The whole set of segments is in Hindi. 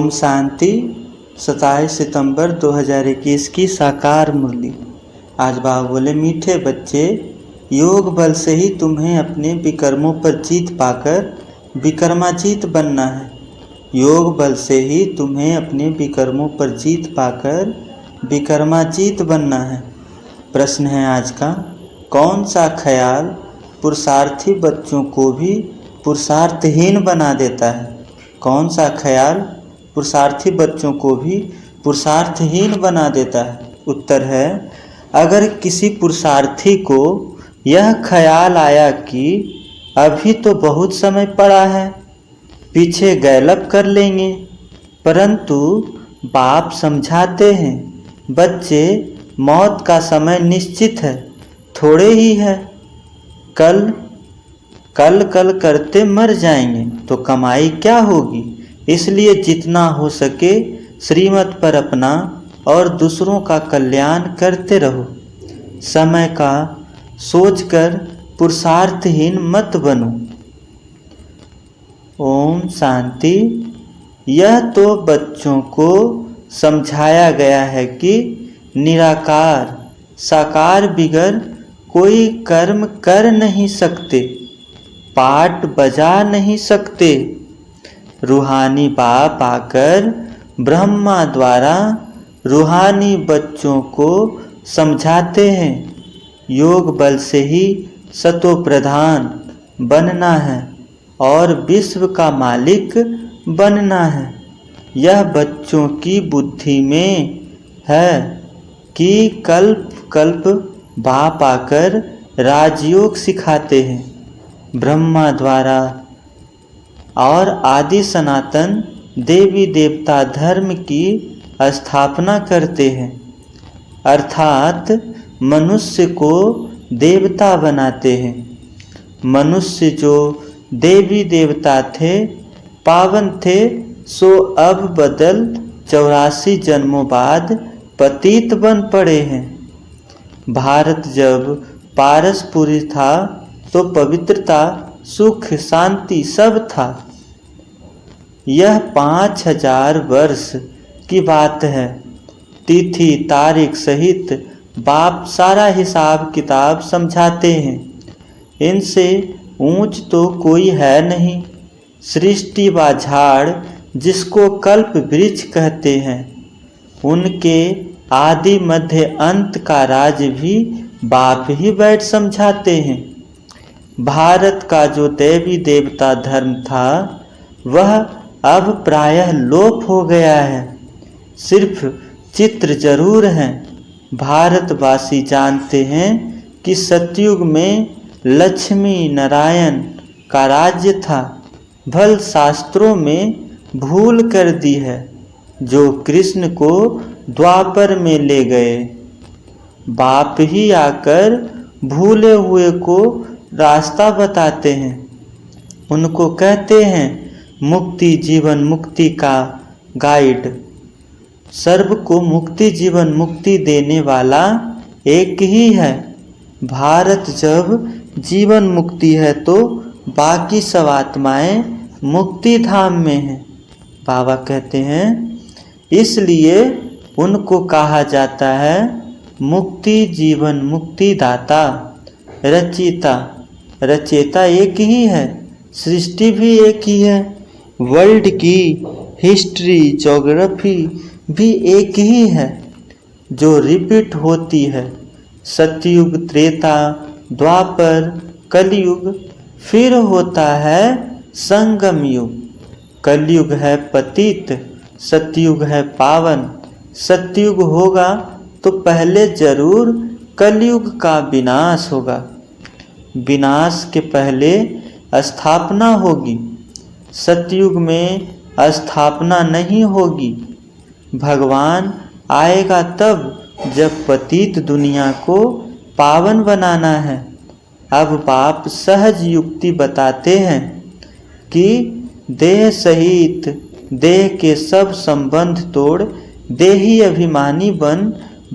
ओम शांति। 27 सितंबर 2021 की साकार मुरली। आज बाबा बोले, मीठे बच्चे, योग बल से ही तुम्हें अपने विकर्मों पर जीत पाकर विकर्माजीत बनना है। योग बल से ही तुम्हें अपने विकर्मों पर जीत पाकर विकर्माजीत बनना है। प्रश्न है आज का, कौन सा ख्याल पुरुषार्थी बच्चों को भी पुरुषार्थहीन बना देता है? कौन सा ख्याल पुरुषार्थी बच्चों को भी पुरुषार्थहीन बना देता है? उत्तर है, अगर किसी पुरुषार्थी को यह ख्याल आया कि अभी तो बहुत समय पड़ा है, पीछे गैलप कर लेंगे, परंतु बाप समझाते हैं, बच्चे, मौत का समय निश्चित है, थोड़े ही है, कल करते मर जाएंगे तो कमाई क्या होगी। इसलिए जितना हो सके श्रीमत पर अपना और दूसरों का कल्याण करते रहो। समय का सोचकर पुरुषार्थहीन मत बनो। ओम शांति। यह तो बच्चों को समझाया गया है कि निराकार साकार बिगर कोई कर्म कर नहीं सकते, पाठ बजा नहीं सकते। रूहानी बाप आकर ब्रह्मा द्वारा रूहानी बच्चों को समझाते हैं, योग बल से ही सतो प्रधान बनना है और विश्व का मालिक बनना है। यह बच्चों की बुद्धि में है कि कल्प कल्प बाप आकर राजयोग सिखाते हैं, ब्रह्मा द्वारा और आदि सनातन देवी देवता धर्म की स्थापना करते हैं, अर्थात मनुष्य को देवता बनाते हैं। मनुष्य जो देवी देवता थे, पावन थे, सो अब बदल 84 जन्मों बाद पतित बन पड़े हैं। भारत जब पारसपुरी था तो पवित्रता, सुख, शांति सब था। यह 5000 वर्ष की बात है। तिथि तारीख सहित बाप सारा हिसाब किताब समझाते हैं। इनसे ऊंच तो कोई है नहीं। सृष्टि व झाड़ जिसको कल्प वृक्ष कहते हैं, उनके आदि मध्य अंत का राज भी बाप ही बैठ समझाते हैं। भारत का जो देवी देवता धर्म था, वह अब प्रायः लोप हो गया है। सिर्फ चित्र जरूर हैं। भारतवासी जानते हैं कि सतयुग में लक्ष्मी नारायण का राज्य था। भल शास्त्रों में भूल कर दी है, जो कृष्ण को द्वापर में ले गए। बाप ही आकर भूले हुए को रास्ता बताते हैं। उनको कहते हैं मुक्ति जीवन मुक्ति का गाइड। सर्व को मुक्ति जीवन मुक्ति देने वाला एक ही है। भारत जब जीवन मुक्ति है तो बाकी सब आत्माएं मुक्ति धाम में हैं। बाबा कहते हैं, इसलिए उनको कहा जाता है मुक्ति जीवन मुक्ति दाता। रचिता रचेता एक ही है, सृष्टि भी एक ही है, वर्ल्ड की हिस्ट्री ज्योग्राफी भी एक ही है, जो रिपीट होती है। सतयुग त्रेता द्वापर कलयुग, फिर होता है संगम युग। कलयुग है पतित, सतयुग है पावन। सतयुग होगा तो पहले जरूर कलयुग का विनाश होगा। विनाश के पहले स्थापना होगी। सतयुग में स्थापना नहीं होगी। भगवान आएगा तब जब पतित दुनिया को पावन बनाना है। अब बाप सहज युक्ति बताते हैं कि देह सहित देह के सब संबंध तोड़ देही अभिमानी बन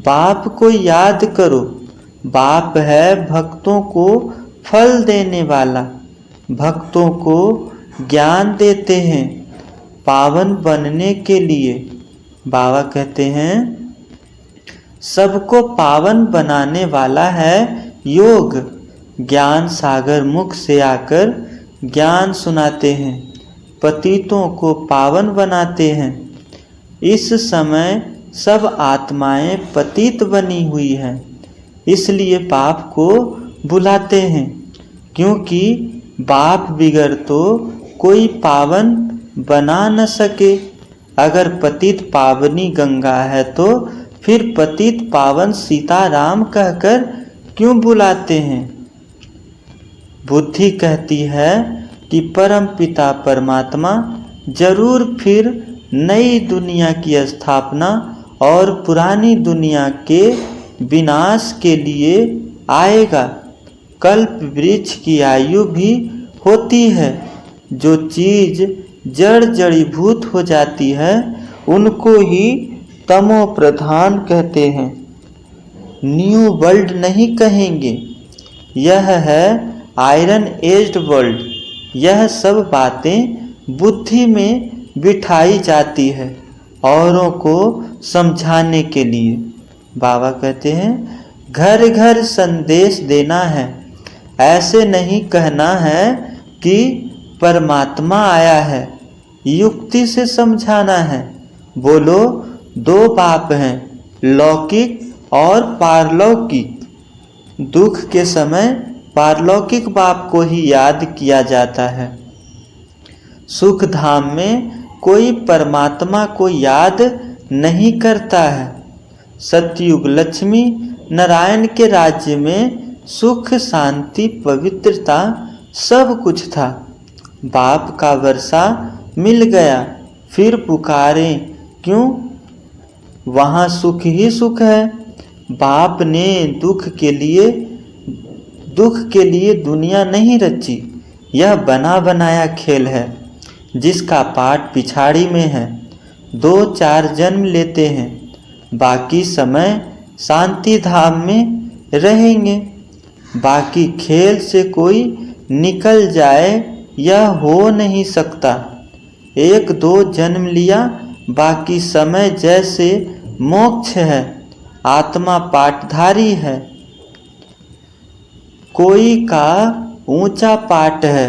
बाप को याद करो। बाप है भक्तों को फल देने वाला, भक्तों को ज्ञान देते हैं। पावन बनने के लिए। बाबा कहते हैं सबको पावन बनाने वाला है योग। ज्ञान सागर मुख से आकर ज्ञान सुनाते हैं, पतितों को पावन बनाते हैं। इस समय सब आत्माएं पतित बनी हुई हैं, इसलिए पाप को बुलाते हैं, क्योंकि बाप बिगर तो कोई पावन बना न सके। अगर पतित पावनी गंगा है तो फिर पतित पावन सीताराम कहकर क्यों बुलाते हैं। बुद्धि कहती है कि परम पिता परमात्मा जरूर फिर नई दुनिया की स्थापना और पुरानी दुनिया के विनाश के लिए आएगा। कल्प वृक्ष की आयु भी होती है। जो चीज जड़ जड़ीभूत हो जाती है उनको ही तमो प्रधान कहते हैं, न्यू वर्ल्ड नहीं कहेंगे। यह है आयरन एज्ड वर्ल्ड। यह सब बातें बुद्धि में बिठाई जाती है औरों को समझाने के लिए। बाबा कहते हैं घर घर संदेश देना है, ऐसे नहीं कहना है कि परमात्मा आया है, युक्ति से समझाना है। बोलो दो बाप हैं, लौकिक और पारलौकिक। दुख के समय पारलौकिक बाप को ही याद किया जाता है। सुख धाम में कोई परमात्मा को याद नहीं करता है। सतयुग लक्ष्मी नारायण के राज्य में सुख शांति पवित्रता सब कुछ था। बाप का वर्षा मिल गया, फिर पुकारें क्यों, वहाँ सुख ही सुख है। बाप ने दुख के लिए दुनिया नहीं रची। यह बना बनाया खेल है जिसका पाठ पिछाड़ी में है। 2-4 जन्म लेते हैं, बाकी समय शांति धाम में रहेंगे। बाकी खेल से कोई निकल जाए यह हो नहीं सकता। 1-2 जन्म लिया, बाकी समय जैसे मोक्ष है। आत्मा पाठधारी है। कोई का ऊंचा पाठ है,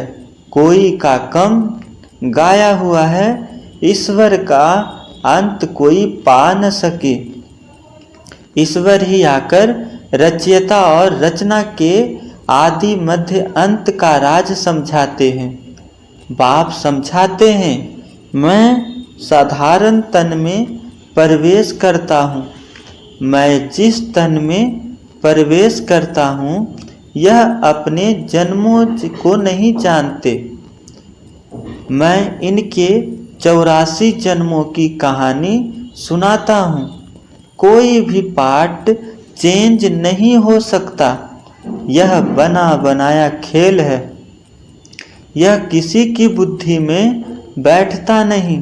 कोई का कम गाया हुआ है। ईश्वर का अंत कोई पा न सके। ईश्वर ही आकर रचयिता और रचना के आदि मध्य अंत का राज समझाते हैं। बाप समझाते हैं मैं साधारण तन में प्रवेश करता हूँ। मैं जिस तन में प्रवेश करता हूँ यह अपने जन्मों को नहीं जानते। मैं इनके 84 जन्मों की कहानी सुनाता हूँ। कोई भी पार्ट चेंज नहीं हो सकता। यह बना बनाया खेल है। यह किसी की बुद्धि में बैठता नहीं।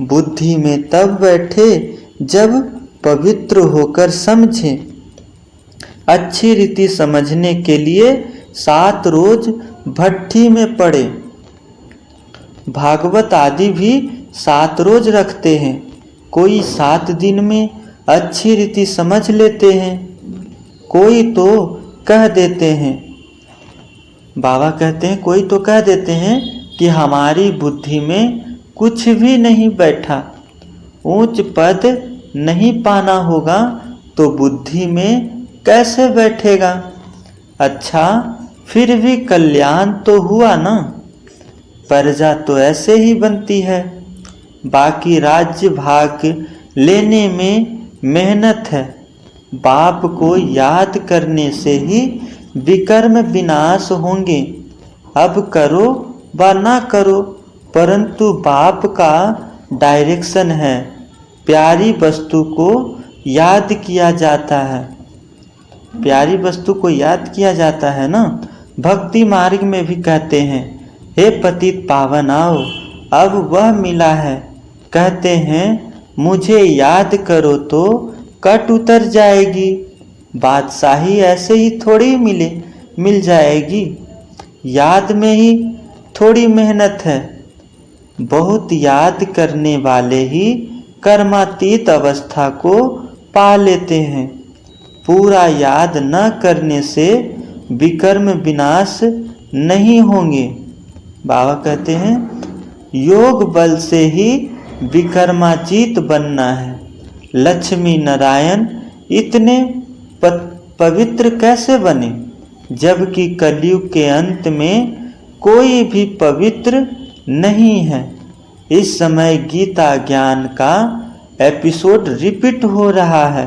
बुद्धि में तब बैठे जब पवित्र होकर समझे। अच्छी रीति समझने के लिए 7 रोज भट्ठी में पड़े। भागवत आदि भी 7 रोज रखते हैं। कोई 7 दिन में अच्छी रीति समझ लेते हैं, कोई तो कह देते हैं। बाबा कहते हैं कोई तो कह देते हैं कि हमारी बुद्धि में कुछ भी नहीं बैठा। ऊंच पद नहीं पाना होगा तो बुद्धि में कैसे बैठेगा। अच्छा फिर भी कल्याण तो हुआ ना। प्रजा तो ऐसे ही बनती है। बाकी राज्य भाग लेने में मेहनत है। बाप को याद करने से ही विकर्म विनाश होंगे। अब करो व ना करो, परंतु बाप का डायरेक्शन है। प्यारी वस्तु को याद किया जाता है। प्यारी वस्तु को याद किया जाता है ना। भक्ति मार्ग में भी कहते हैं हे पतित पावन आओ, अब वह मिला है। कहते हैं मुझे याद करो तो कट उतर जाएगी। बादशाही ऐसे ही थोड़ी मिल जाएगी। याद में ही थोड़ी मेहनत है। बहुत याद करने वाले ही कर्मातीत अवस्था को पा लेते हैं। पूरा याद न करने से विकर्म विनाश नहीं होंगे। बाबा कहते हैं योग बल से ही विकर्माजीत बनना है। लक्ष्मी नारायण इतने पवित्र कैसे बने, जबकि कलयुग के अंत में कोई भी पवित्र नहीं है। इस समय गीता ज्ञान का एपिसोड रिपीट हो रहा है।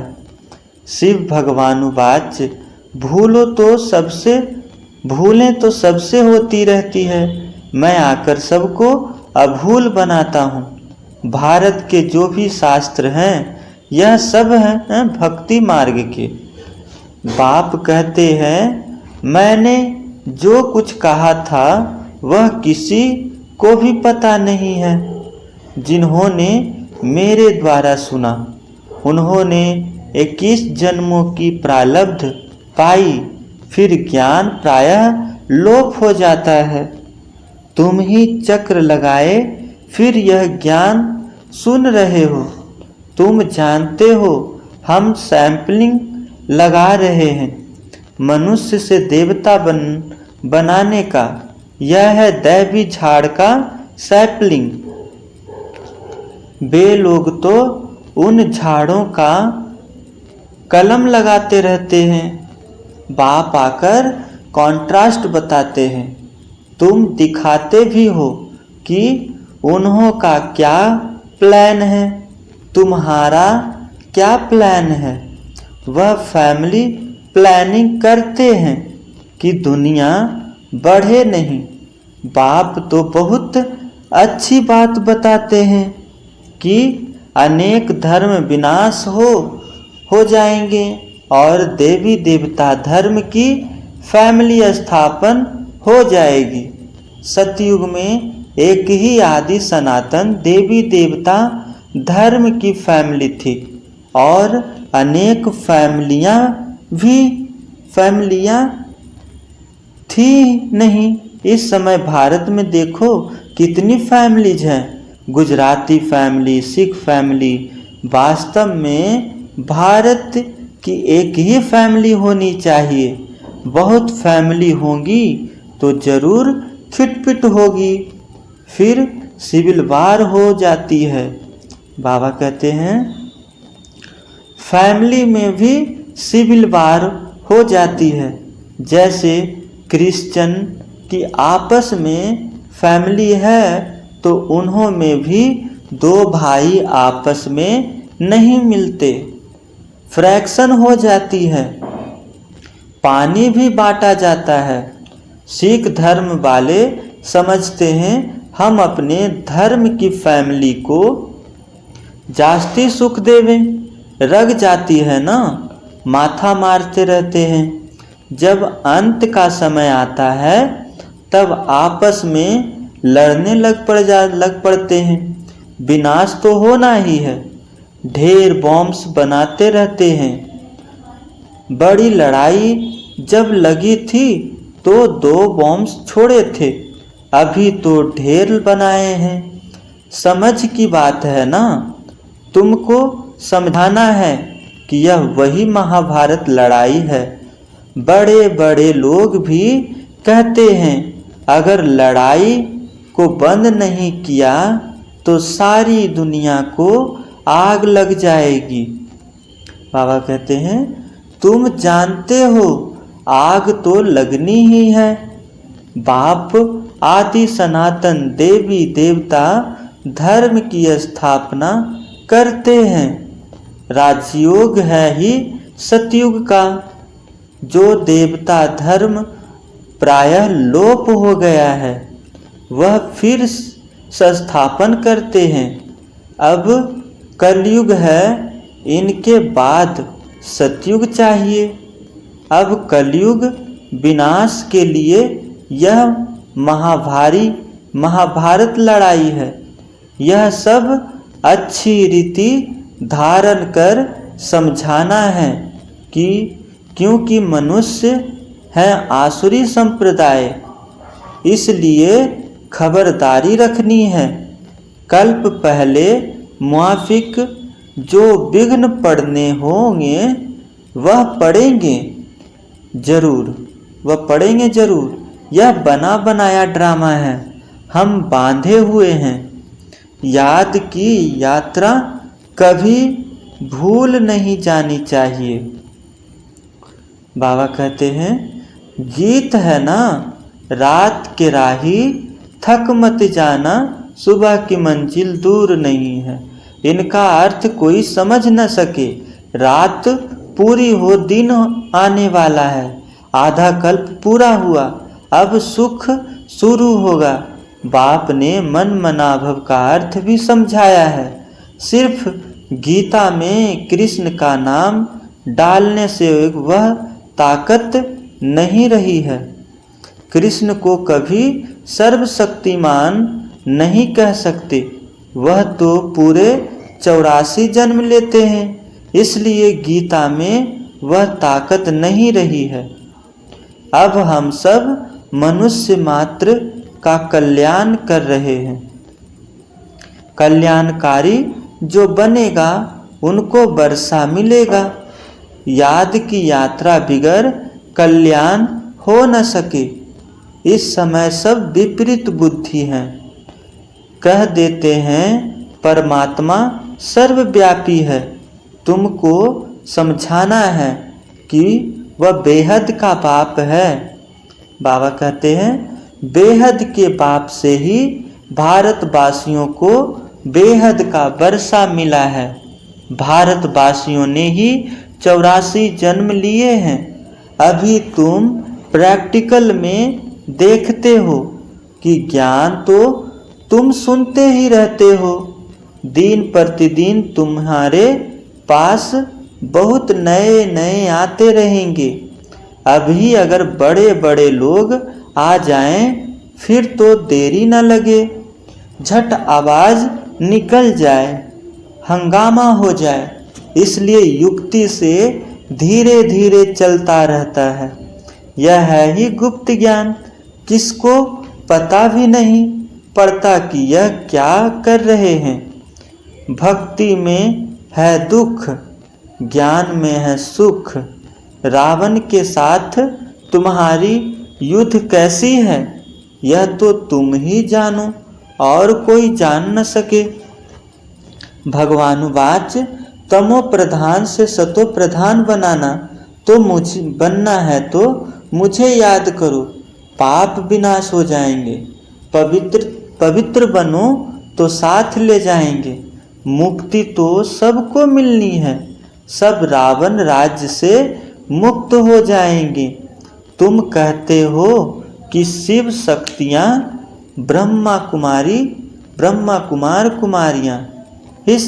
शिव भगवानुवाच भूलें तो सबसे होती रहती है, मैं आकर सबको अभूल बनाता हूँ। भारत के जो भी शास्त्र हैं यह सब हैं भक्ति मार्ग के। बाप कहते हैं मैंने जो कुछ कहा था वह किसी को भी पता नहीं है। जिन्होंने मेरे द्वारा सुना उन्होंने 21 जन्मों की प्रारब्ध पाई, फिर ज्ञान प्रायः लोप हो जाता है। तुम ही चक्र लगाए फिर यह ज्ञान सुन रहे हो। तुम जानते हो हम सैंपलिंग लगा रहे हैं मनुष्य से देवता बनाने का। यह है दैवी झाड़ का सैंपलिंग। वे लोग तो उन झाड़ों का कलम लगाते रहते हैं। बाप आकर कॉन्ट्रास्ट बताते हैं। तुम दिखाते भी हो कि उन्हों का क्या प्लान है, तुम्हारा क्या प्लान है। वह फैमिली प्लानिंग करते हैं कि दुनिया बढ़े नहीं। बाप तो बहुत अच्छी बात बताते हैं कि अनेक धर्म विनाश हो जाएंगे और देवी देवता धर्म की फैमिली स्थापन हो जाएगी। सतयुग में एक ही आदि सनातन देवी देवता धर्म की फैमिली थी और अनेक फैमिलियां थी नहीं। इस समय भारत में देखो कितनी फैमिलीज हैं। Gujarati family, Sikh family. वास्तव में भारत की एक ही फैमिली होनी चाहिए। बहुत फैमिली होंगी तो जरूर खिटपिट होगी, फिर सिविल वार हो जाती है। बाबा कहते हैं फैमिली में भी सिविल वार हो जाती है। जैसे क्रिश्चियन की आपस में फैमिली है तो उन्हों में भी दो भाई आपस में नहीं मिलते, फ्रैक्शन हो जाती है, पानी भी बांटा जाता है। सिख धर्म वाले समझते हैं हम अपने धर्म की फैमिली को जास्ती सुख देवें, रग जाती है ना, माथा मारते रहते हैं। जब अंत का समय आता है तब आपस में लड़ने लग पड़ते हैं। विनाश तो होना ही है, ढेर बॉम्ब्स बनाते रहते हैं। बड़ी लड़ाई जब लगी थी तो 2 बॉम्ब्स छोड़े थे, अभी तो ढेर बनाए हैं। समझ की बात है ना, तुमको समझाना है कि यह वही महाभारत लड़ाई है। बड़े बड़े लोग भी कहते हैं अगर लड़ाई को बंद नहीं किया तो सारी दुनिया को आग लग जाएगी। बाबा कहते हैं तुम जानते हो आग तो लगनी ही है। बाप आदि सनातन देवी देवता धर्म की स्थापना करते हैं। राजयोग है ही सतयुग का। जो देवता धर्म प्रायः लोप हो गया है वह फिर संस्थापन करते हैं। अब कलयुग है, इनके बाद सतयुग चाहिए। अब कलयुग विनाश के लिए यह महाभारत लड़ाई है। यह सब अच्छी रीति धारण कर समझाना है कि क्योंकि मनुष्य है आसुरी संप्रदाय, इसलिए खबरदारी रखनी है। कल्प पहले मुआफिक जो विघ्न पड़ने होंगे वह पड़ेंगे जरूर। यह बना बनाया ड्रामा है, हम बांधे हुए हैं। याद की यात्रा कभी भूल नहीं जानी चाहिए। बाबा कहते हैं गीत है ना, रात के राही थक मत जाना, सुबह की मंजिल दूर नहीं है। इनका अर्थ कोई समझ न सके। रात पूरी हो, दिन आने वाला है। आधा कल्प पूरा हुआ, अब सुख शुरू होगा। बाप ने मन मनाभव का अर्थ भी समझाया है। सिर्फ गीता में कृष्ण का नाम डालने से वह ताकत नहीं रही है। कृष्ण को कभी सर्वशक्तिमान नहीं कह सकते, वह तो पूरे 84 जन्म लेते हैं, इसलिए गीता में वह ताकत नहीं रही है। अब हम सब मनुष्य मात्र का कल्याण कर रहे हैं। कल्याणकारी जो बनेगा उनको वर्षा मिलेगा। याद की यात्रा बिगर कल्याण हो न सके। इस समय सब विपरीत बुद्धि हैं, कह देते हैं परमात्मा सर्वव्यापी है। तुमको समझाना है कि वह बेहद का बाप है। बाबा कहते हैं बेहद के बाप से ही भारतवासियों को बेहद का वर्षा मिला है। भारतवासियों ने ही 84 जन्म लिए हैं। अभी तुम प्रैक्टिकल में देखते हो कि ज्ञान तो तुम सुनते ही रहते हो। दिन प्रतिदिन तुम्हारे पास बहुत नए नए आते रहेंगे। अभी अगर बड़े बड़े लोग आ जाएं फिर तो देरी न लगे, झट आवाज़ निकल जाए, हंगामा हो जाए। इसलिए युक्ति से धीरे धीरे चलता रहता है। यह है ही गुप्त ज्ञान, किसको पता भी नहीं पड़ता कि यह क्या कर रहे हैं। भक्ति में है दुख, ज्ञान में है सुख। रावण के साथ तुम्हारी युद्ध कैसी है यह तो तुम ही जानो और कोई जान न सके। भगवानुवाच तमो प्रधान से सतो प्रधान बनना है तो मुझे याद करो, पाप विनाश हो जाएंगे। पवित्र बनो तो साथ ले जाएंगे। मुक्ति तो सबको मिलनी है, सब रावण राज्य से मुक्त हो जाएंगे। तुम कहते हो कि शिव शक्तियाँ ब्रह्मा कुमार कुमारियाँ ही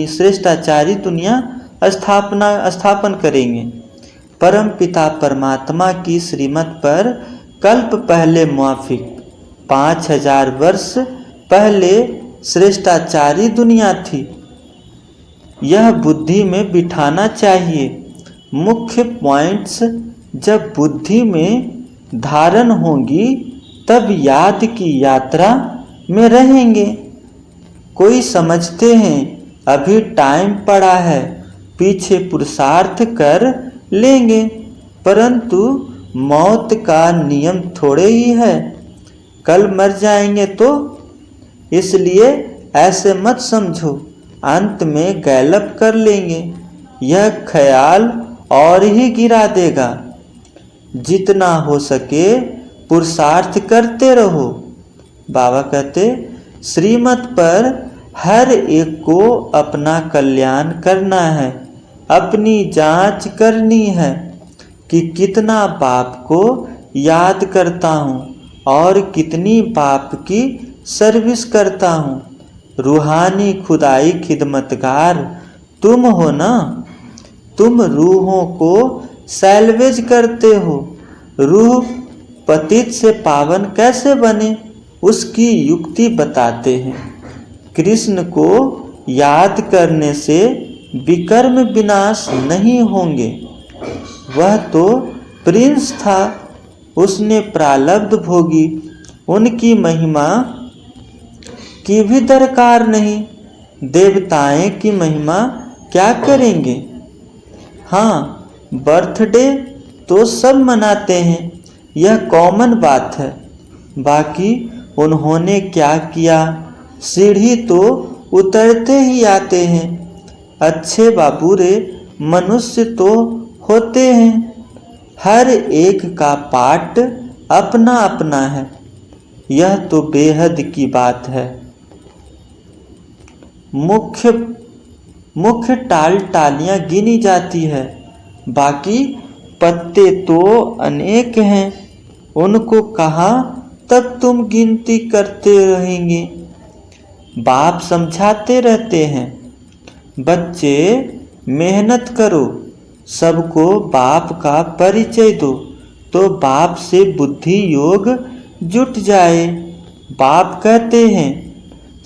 श्रेष्ठाचारी दुनिया स्थापन करेंगे। परम पिता परमात्मा की श्रीमत पर कल्प पहले मुआफिक 5000 वर्ष पहले श्रेष्ठाचारी दुनिया थी। यह बुद्धि में बिठाना चाहिए। मुख्य पॉइंट्स जब बुद्धि में धारण होंगी तब याद की यात्रा में रहेंगे। कोई समझते हैं अभी टाइम पड़ा है, पीछे पुरुषार्थ कर लेंगे, परंतु मौत का नियम थोड़े ही है, कल मर जाएंगे तो। इसलिए ऐसे मत समझो, अंत में गैलप कर लेंगे। यह ख्याल और ही गिरा देगा। जितना हो सके पुरुषार्थ करते रहो। बाबा कहते श्रीमत पर हर एक को अपना कल्याण करना है, अपनी जांच करनी है कि कितना बाप को याद करता हूँ और कितनी बाप की सर्विस करता हूँ। रूहानी खुदाई खिदमतगार तुम हो ना। तुम रूहों को सैल्वेज करते हो। रूह पतित से पावन कैसे बने उसकी युक्ति बताते हैं। कृष्ण को याद करने से विकर्म विनाश नहीं होंगे। वह तो प्रिंस था, उसने प्रारब्ध भोगी, उनकी महिमा की भी दरकार नहीं। देवताएं की महिमा क्या करेंगे। हाँ, बर्थडे तो सब मनाते हैं, यह कॉमन बात है। बाकी उन्होंने क्या किया, सीढ़ी तो उतरते ही आते हैं। अच्छे बाबू रे, मनुष्य तो होते हैं, हर एक का पार्ट अपना अपना है। यह तो बेहद की बात है। मुख्य टालियां गिनी जाती है, बाकी पत्ते तो अनेक हैं। उनको कहाँ तक तुम गिनती करते रहेंगे। बाप समझाते रहते हैं, बच्चे मेहनत करो, सबको बाप का परिचय दो, तो बाप से बुद्धि योग जुट जाए। बाप कहते हैं,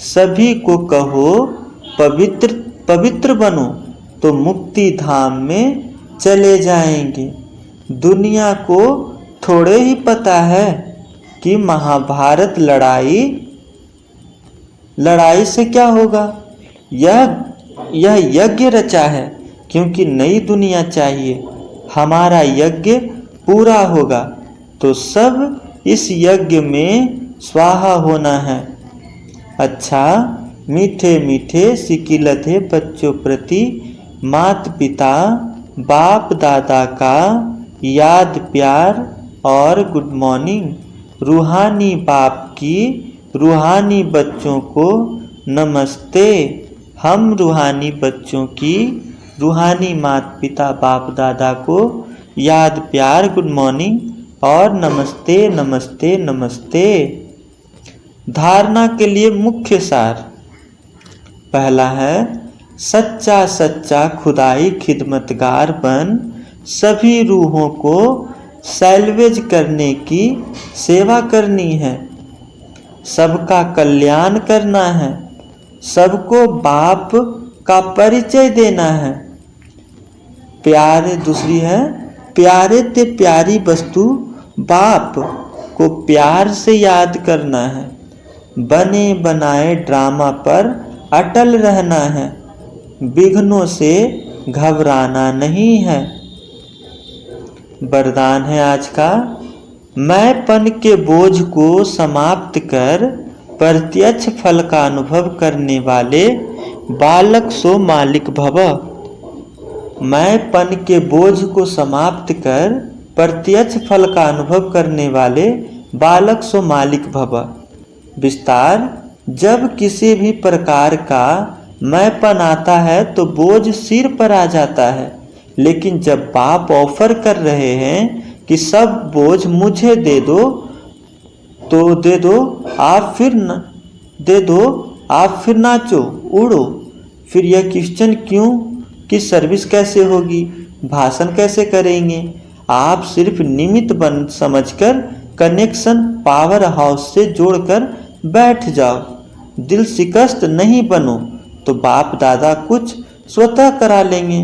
सभी को कहो पवित्र बनो, तो मुक्ति धाम में चले जाएंगे। दुनिया को थोड़े ही पता है कि महाभारत लड़ाई से क्या होगा। यह यज्ञ रचा है, क्योंकि नई दुनिया चाहिए। हमारा यज्ञ पूरा होगा तो सब इस यज्ञ में स्वाहा होना है। अच्छा, मीठे मीठे सिकिलते बच्चों प्रति माता पिता बाप दादा का याद प्यार और गुड मॉर्निंग। रूहानी बाप की रूहानी बच्चों को नमस्ते। हम रूहानी बच्चों की रूहानी माता पिता बाप दादा को याद प्यार गुड मॉर्निंग और नमस्ते नमस्ते नमस्ते। धारणा के लिए मुख्य सार। पहला है, सच्चा खुदाई खिदमतगार बन सभी रूहों को सैल्वेज करने की सेवा करनी है। सबका कल्याण करना है, सबको बाप का परिचय देना है। दूसरी है, प्यारे ते प्यारी वस्तु बाप को प्यार से याद करना है। बने बनाए ड्रामा पर अटल रहना है, विघ्नों से घबराना नहीं है। वरदान है आज का, मैंपन के बोझ को समाप्त कर प्रत्यक्ष फल का अनुभव करने वाले बालक सो मालिक भव। मैंपन के बोझ को समाप्त कर प्रत्यक्ष फल का अनुभव करने वाले बालक सो मालिक भव। विस्तार, जब किसी भी प्रकार का मैंपन आता है तो बोझ सिर पर आ जाता है, लेकिन जब बाप ऑफर कर रहे हैं कि सब बोझ मुझे दे दो, तो दे दो, आप फिर नाचो उड़ो। फिर यह क्वेश्चन क्यों कि सर्विस कैसे होगी, भाषण कैसे करेंगे। आप सिर्फ निमित्त बन समझकर कनेक्शन पावर हाउस से जोड़कर बैठ जाओ। दिल शिकस्त नहीं बनो, तो बाप दादा कुछ स्वतः करा लेंगे,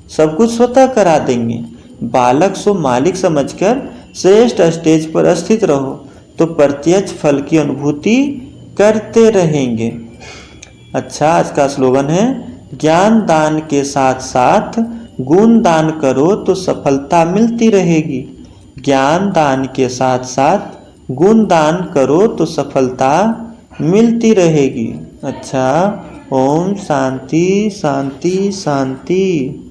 सब कुछ स्वतः करा देंगे। बालक सो मालिक समझकर श्रेष्ठ स्टेज पर स्थित रहो, तो प्रत्यक्ष फल की अनुभूति करते रहेंगे। अच्छा, आज का स्लोगन है, ज्ञान दान के साथ साथ गुण दान करो तो सफलता मिलती रहेगी। ज्ञान दान के साथ साथ गुण दान करो तो सफलता मिलती रहेगी। अच्छा, ओम शांति शांति शांति।